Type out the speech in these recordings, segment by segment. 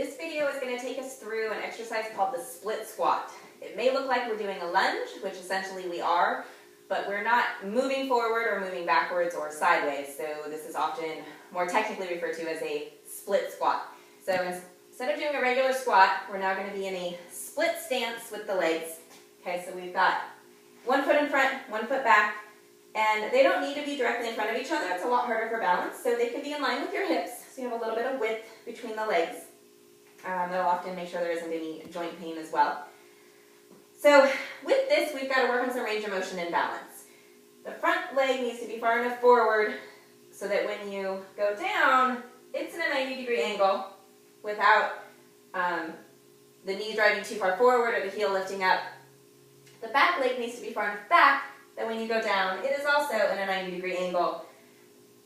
This video is going to take us through an exercise called the split squat. It may look like we're doing a lunge, which essentially we are, but we're not moving forward or moving backwards or sideways, so this is often more technically referred to as a split squat. So instead of doing a regular squat, we're now going to be in a split stance with the legs. Okay, so we've got one foot in front, one foot back, and they don't need to be directly in front of each other. It's a lot harder for balance, so they can be in line with your hips, so you have a little bit of width between the legs. That'll often make sure there isn't any joint pain as well. So with this, we've got to work on some range of motion and balance. The front leg needs to be far enough forward so that when you go down, it's in a 90-degree angle without the knee driving too far forward or the heel lifting up. The back leg needs to be far enough back that when you go down, it is also in a 90-degree angle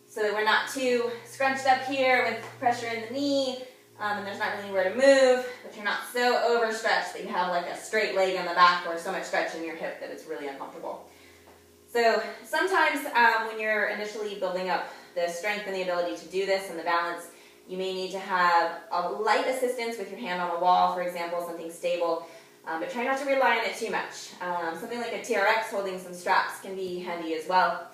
so that we're not too scrunched up here with pressure in the knee, and there's not really anywhere to move, but you're not so overstretched that you have like a straight leg on the back or so much stretch in your hip that it's really uncomfortable. So sometimes when you're initially building up the strength and the ability to do this and the balance, you may need to have a light assistance with your hand on a wall, for example, something stable, but try not to rely on it too much. Something like a TRX holding some straps can be handy as well.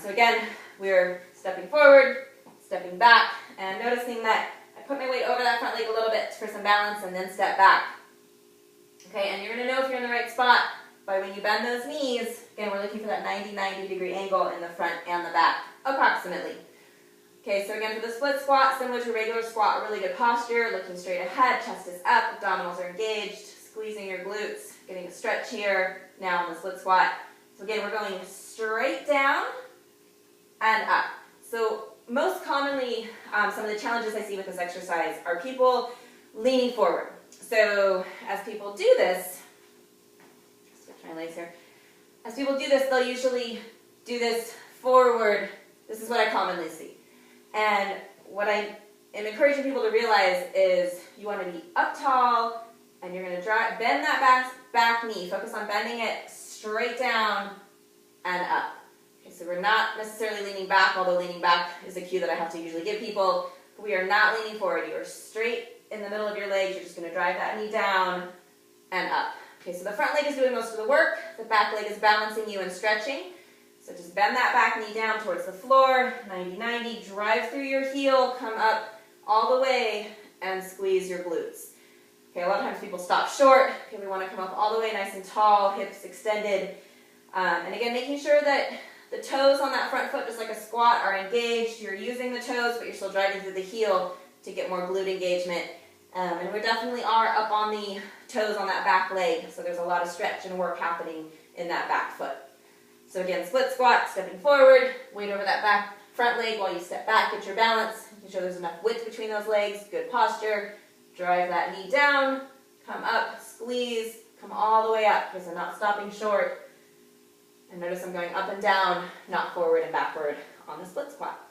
So again, we're stepping forward, stepping back, and noticing that I put my weight over that front leg a little bit for some balance and then step back. Okay, and you're going to know if you're in the right spot by when you bend those knees. Again, we're looking for that 90-degree angle in the front and the back, approximately. Okay, so again, for the split squat, similar to a regular squat, a really good posture, looking straight ahead, chest is up, abdominals are engaged, squeezing your glutes, getting a stretch here, now in the split squat. So again, we're going straight down and up. So most commonly, some of the challenges I see with this exercise are people leaning forward. So as people do this, switch my legs here. As people do this, they'll usually do this forward. This is what I commonly see. And what I am encouraging people to realize is you want to be up tall, and you're going to bend that back knee. Focus on bending it straight down and up. Okay, so we're not necessarily leaning back, although leaning back is a cue that I have to usually give people. But we are not leaning forward. You are straight in the middle of your legs. You're just going to drive that knee down and up. Okay, so the front leg is doing most of the work. The back leg is balancing you and stretching. So just bend that back knee down towards the floor, 90-90, drive through your heel, come up all the way, and squeeze your glutes. Okay, a lot of times people stop short. Okay, we want to come up all the way nice and tall, hips extended. And again, making sure that the toes on that front foot, just like a squat, are engaged. You're using the toes, but you're still driving through the heel to get more glute engagement. And we definitely are up on the toes on that back leg, so there's a lot of stretch and work happening in that back foot. So again, split squat, stepping forward, weight over that front leg while you step back, get your balance, making sure there's enough width between those legs, good posture, drive that knee down, come up, squeeze, come all the way up because I'm not stopping short. And notice I'm going up and down, not forward and backward on the split squat.